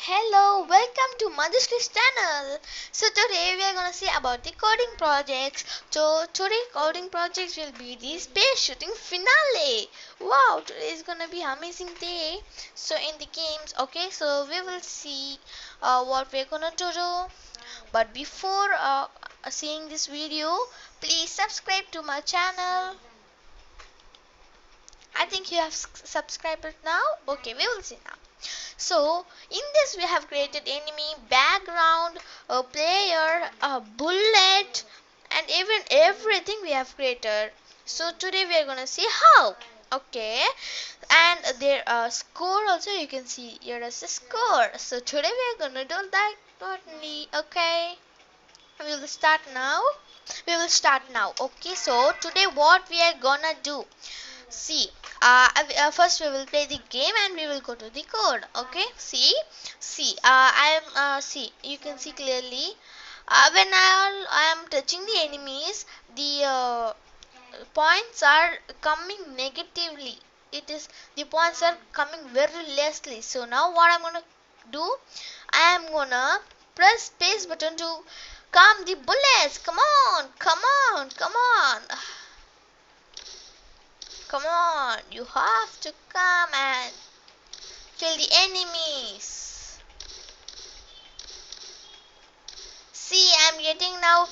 Hello, welcome to Madhushri's channel. So today we are gonna see about the coding projects. So today coding projects will be the space shooting finale. Wow, today is gonna be amazing day. So in the games, okay, so we will see what we're gonna do. But before seeing this video, please subscribe to my channel. I think you have subscribed it now. Okay, we will see now. So in this we have created enemy, background, a player, a bullet, and even everything we have created. So today we are gonna see how. Okay, and there score also you can see here is the score. So today we are gonna do that only. Okay, we will start now. Okay, so today what we are gonna do. See, first we will play the game and we will go to the code. Okay, I am see. You can see clearly. When I am touching the enemies, the points are coming negatively. It is the points are coming very lessly. So now what I'm gonna do? I am gonna press space button to calm the bullets. Come on, come on, come on. Come on, you have to come and kill the enemies. See, I'm getting now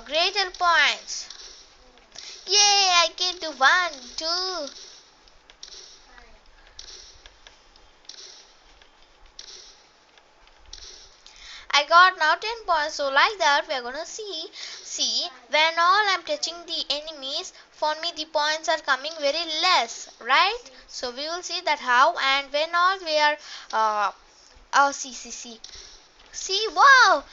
greater points. Yay, I get to 1, 2. I got now 10 points. So like that we are gonna see. See, when all I'm touching the enemies, for me the points are coming very less, right? So we will see that how, and when all we are see, wow!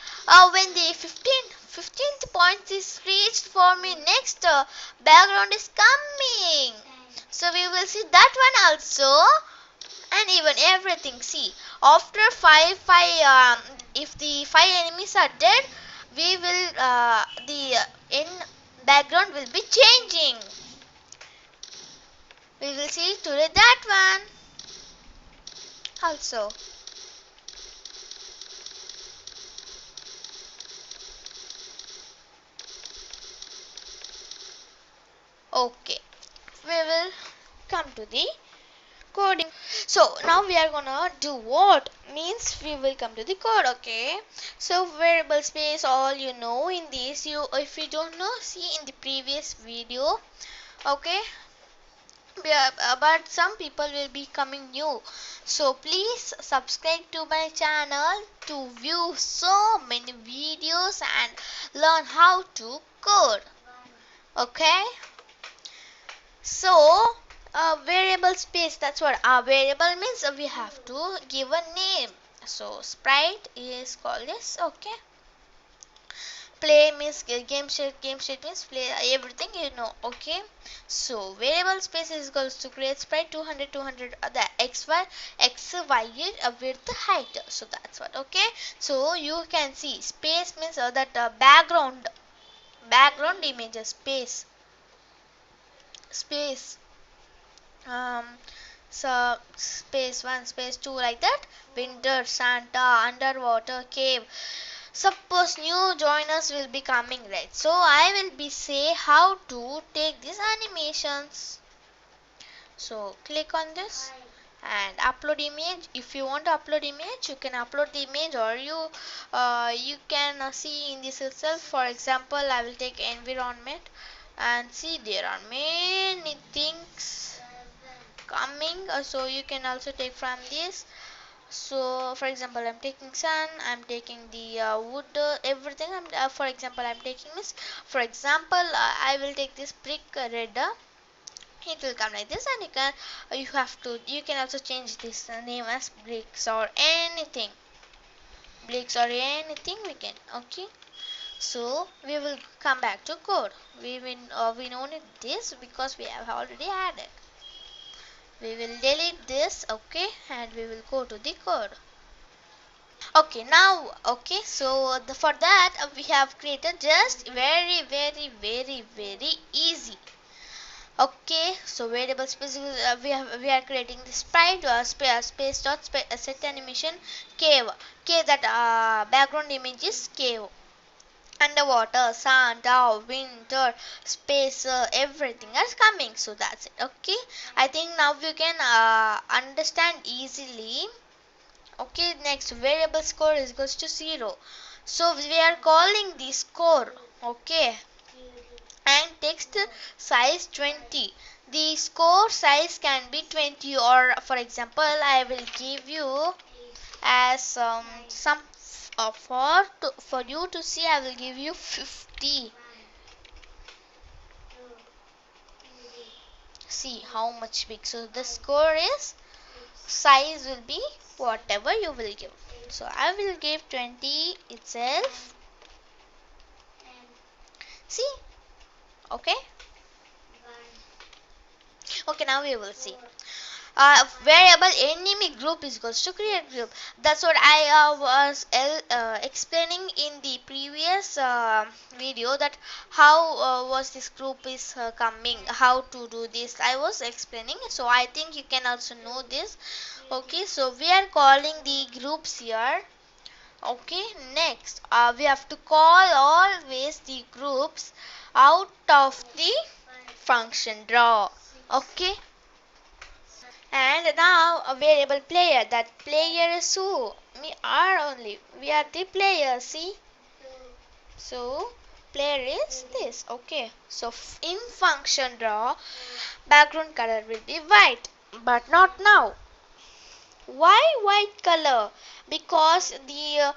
When the 15th point is reached for me, next background is coming. So we will see that one also, and even everything. See, after if the 5 enemies are dead, we will the in background will be changing. We will see today that one also. Okay, we will come to the coding. So now we are gonna do what means we will come to the code. Okay, so variable space, all you know in this. You if you don't know, see in the previous video. Okay, yeah, but some people will be coming new, so please subscribe to my channel to view so many videos and learn how to code. Okay, so variable space, that's what our variable means. We have to give a name. So sprite is called this. Okay, play means game state means play everything, you know. Okay, so variable space is equals to create sprite 200 the xy width height. So that's what. Okay, so you can see space means that background images, space um so space 1, space 2, like that. Winter, Santa, underwater, cave. Suppose new joiners will be coming, right? So I will be say how to take these animations. So click on this and upload image. If you want to upload image, you can upload the image, or you can see in this itself. For example, I will take environment and see there are many things coming. So you can also take from this. So for example, I'm taking sun, I'm taking the wood, everything. For example, I'm taking this. For example, I will take this brick red. It will come like this, and you can also change this name as bricks or anything. Bricks or anything we can. Okay. So we will come back to code. We don't need this because we have already added. We will delete this. Okay, and we will go to the code. Okay, now okay, so for that we have created just very easy. Okay, so variable space we are creating the sprite space dot set animation cave. Cave, that background image is cave. Underwater, Santa, winter, space, everything is coming. So that's it. Okay, I think now you can understand easily. Okay, next variable score is equals to 0. So we are calling the score. Okay, and text size 20. The score size can be 20, or for example I will give you as some for you to see. I will give you 50. See how much big. So the score is size will be whatever you will give. So I will give 20 itself. See, okay. Okay, now we will see. Variable enemy group is equals to create group. That's what I was explaining in the previous video, that how was this group is coming, how to do this I was explaining. So I think you can also know this. Okay, so we are calling the groups here. Okay, next we have to call always the groups out of the function draw. Okay, and now a variable player. That player is who? We are only. We are the player. See? So player is this. Okay. So in function draw, background color will be white, but not now. Why white color? Because the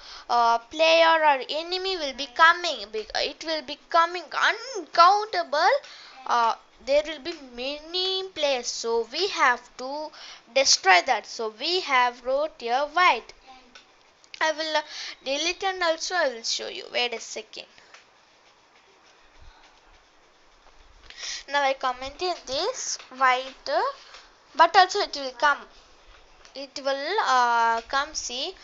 player or enemy will be coming. It will be coming uncountable. There will be many players, so we have to destroy that. So we have wrote here white. I will delete, and also I will show you. Wait a second. Now I commented this white, but also it will come. It will come. See,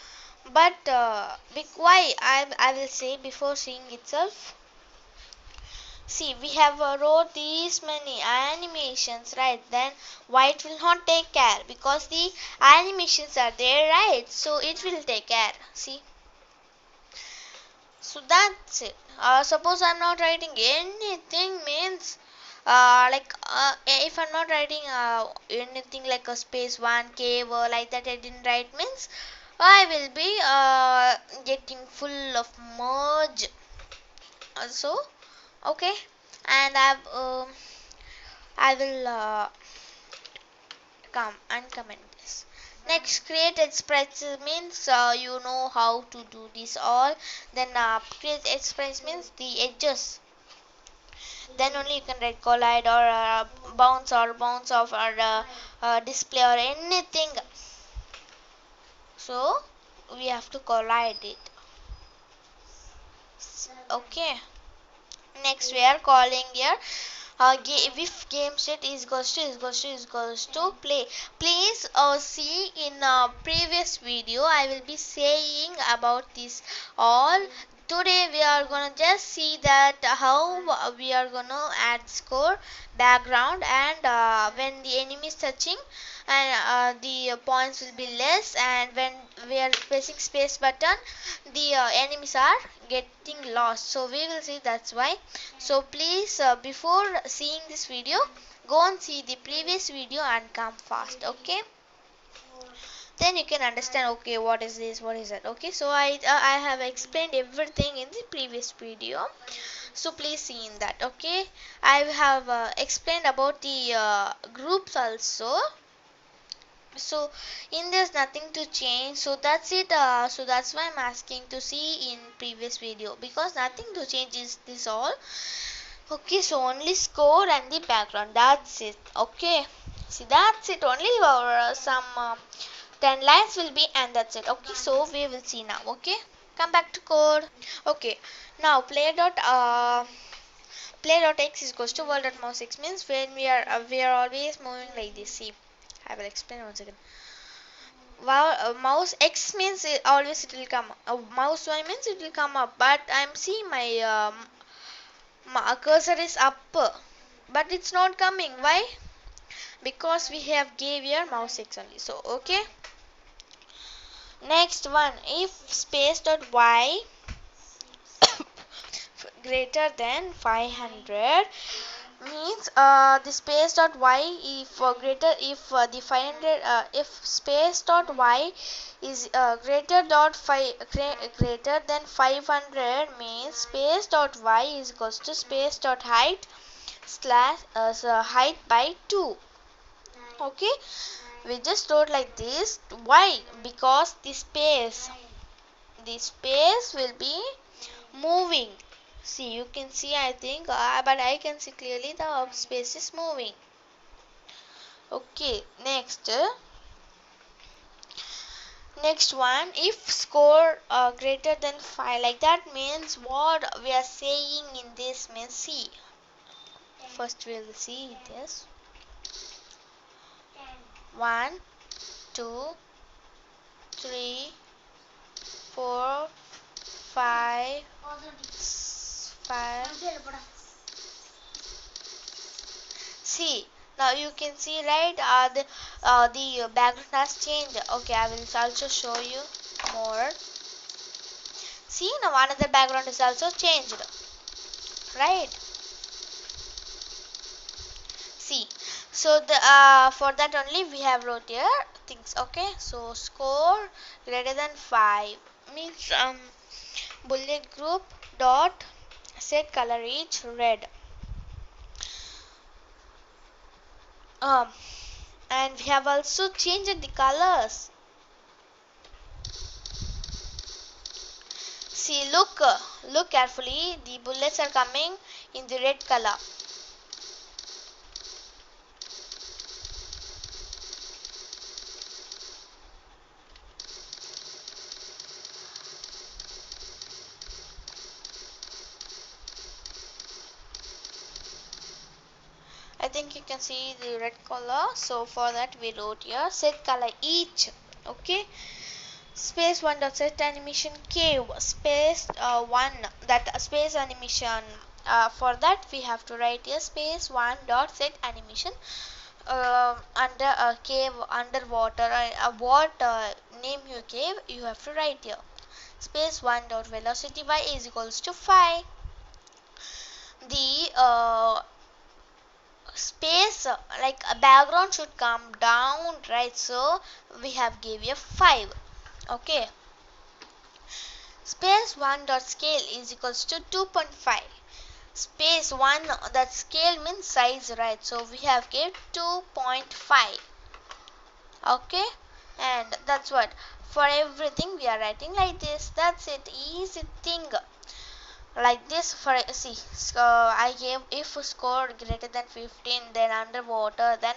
but why I will say before seeing itself. See, we have wrote these many animations, right? Then white will not take care because the animations are there, right? So it will take care. See, so that's it. Suppose I'm not writing anything, means like if I'm not writing anything like a space one cave or like that, I didn't write, means I will be getting full of merge. So okay, and I will come and comment this. Next, create express means you know how to do this all. Then create express means the edges. Then only you can write collide or bounce off or display or anything. So we have to collide it. Okay. Next we are calling here if game set is goes to play. Please see in previous video I will be saying about this all. Today we are gonna just see that how we are gonna add score, background, and when the enemy is touching, and the points will be less, and when we are pressing space button, the enemies are getting lost. So we will see, that's why. So please before seeing this video, go and see the previous video and come fast. Okay, then you can understand. Okay, what is this, what is that. Okay, so I have explained everything in the previous video, so please see in that. Okay, I have explained about the groups also. So in there's nothing to change, so that's it. So that's why I'm asking to see in previous video, because nothing to change is this all. Okay, so only score and the background, that's it. Okay, see, that's it only. Or some 10 lines will be, and that's it. Okay, so we will see now. Okay, come back to code. Okay, now play dot x is equals to world dot mouse x, means when we are always moving like this. See, I will explain once again. Wow, mouse x means always it will come. Mouse y means it will come up. But I'm seeing my cursor is up. but it's not coming. Why? Because we have gave here mouse x only. So okay, next one, if space dot y greater than 500 means the space dot y if greater if the 500 if space dot y is greater than 500 means space dot y is equals to space dot height slash so height by 2. Okay, we just wrote like this. Why? Because the space will be moving. See, you can see, I think, but I can see clearly the space is moving. Okay, next one, if score greater than 5, like that means what we are saying in this means, see, first we'll see this. 1 2 3 4 5 See, now you can see, right, the background has changed. Okay, I will also show you more. See, now another background is also changed, right? See, so the for that only we have wrote here things. Okay, so score greater than 5 means bullet group dot set color is red. And we have also changed the colors. See, look carefully. The bullets are coming in the red color. I think you can see the red color. So for that we wrote here set color each. Okay. Space 1 dot set animation cave space 1 that space animation. For that we have to write here space 1 dot set animation under a cave underwater. What name you gave you have to write here. Space 1 dot velocity y is equals to 5. The space like a background should come down, right? So we have gave you 5. Okay, space 1 dot scale is equals to 2.5. Space 1 that scale means size, right? So we have gave 2.5. Okay, and that's what for everything we are writing like this. That's it, easy thing. Like this, for see, so I gave if score greater than 15 then underwater, then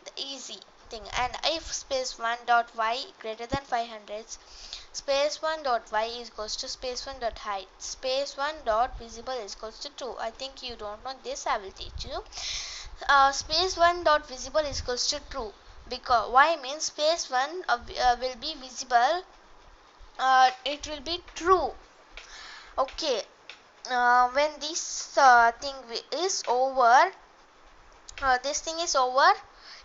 the easy thing. And if space 1 dot y greater than 500, space 1 dot y is equals to space 1 dot height space 1 dot visible is equals to 2. I think you don't know this, I will teach you. Space 1 dot visible is equals to true, because y means space 1 will be visible, it will be true. Okay, when this is over, this thing is over,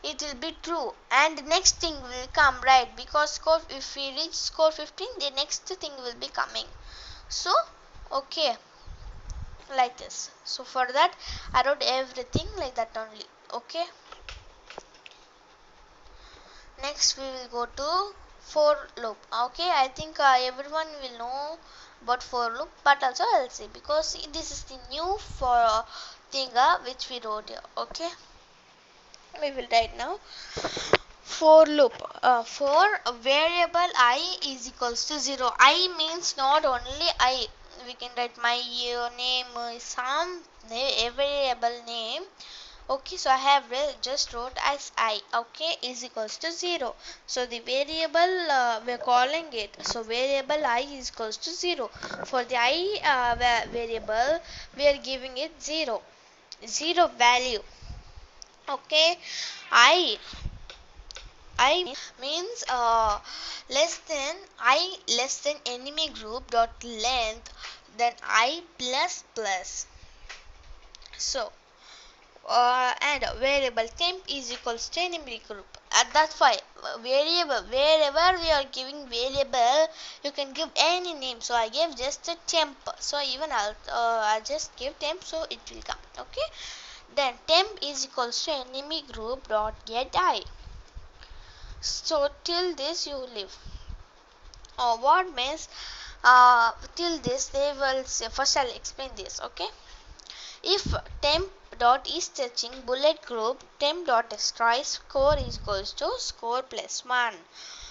it will be true, and next thing will come, right? Because score, if we reach score 15, the next thing will be coming. So okay, like this. So for that I wrote everything like that only. Okay, next we will go to for loop. Okay, I think everyone will know about for loop, but also I'll say because this is the new for thing which we wrote here. Okay, we will write now for loop. For a variable I is equals to 0. I means not only I, we can write my name, some variable name. Okay, so I have just wrote as I. Okay, is equals to 0. So the variable we are calling it, so variable I is equals to 0. For the I variable we are giving it 0 value. Okay, I means less than enemy group dot length then I plus plus. So and variable temp is equals to enemy group. That's why variable, wherever we are giving variable, you can give any name. So I gave just a temp. So even I'll just give temp, so it will come. Okay. Then temp is equals to enemy group dot get I. So till this you leave. What means till this they will say, first I'll explain this. Okay. If temp dot is touching bullet group, temp dot destroy score is equals to score plus 1.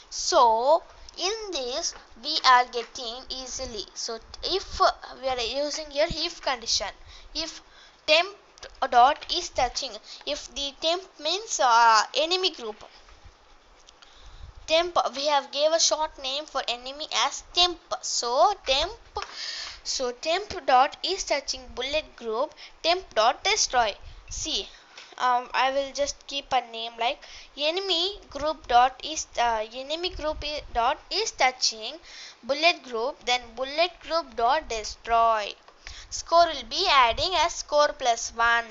So in this we are getting easily. So if we are using here if condition, if temp dot is touching, if the temp means enemy group, temp we have gave a short name for enemy as temp. So temp dot is touching bullet group, temp dot destroy. See, I will just keep a name like enemy group dot is dot is touching bullet group, then bullet group dot destroy. Score will be adding as score plus 1,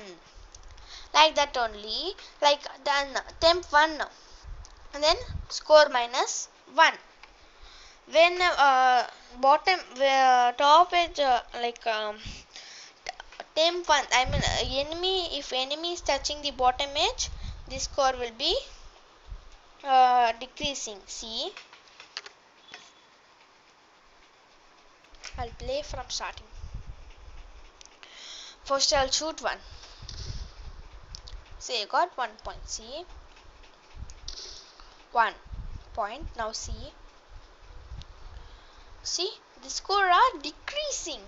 like that only. Like then temp 1 and then score minus 1. When bottom top edge temp 1, I mean enemy, if enemy is touching the bottom edge, the score will be decreasing. See, I'll play from starting. First I'll shoot 1. See, I got 1 point. See, 1 point. Now see the score are decreasing.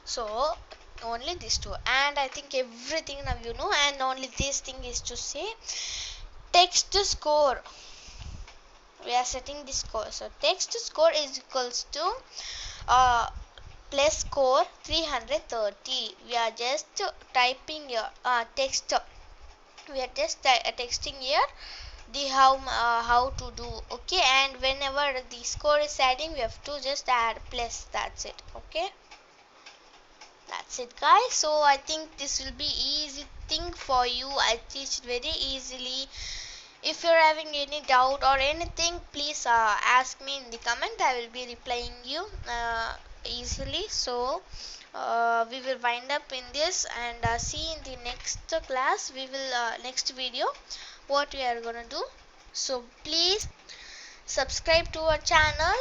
So only these two, and I think everything now you know, and only this thing is to say text score. We are setting the score. So text score is equals to plus score 330. We are just typing here text. We are just texting here the how to do. Okay, and whenever the score is adding, we have to just add plus. That's it. Okay. That's it, guys. So I think this will be easy thing for you. I teach it very easily. If you're having any doubt or anything, please ask me in the comment. I will be replying you easily. So we will wind up in this and see in the next class. We will next video what we are gonna do. So please subscribe to our channel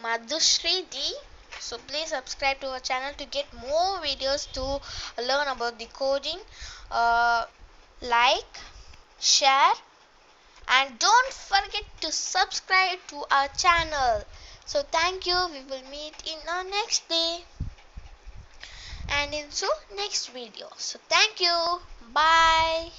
Madhushri D. So please subscribe to our channel to get more videos to learn about the coding. Like, share, and don't forget to subscribe to our channel. So thank you. We will meet in our next day and in so next video. So thank you. Bye.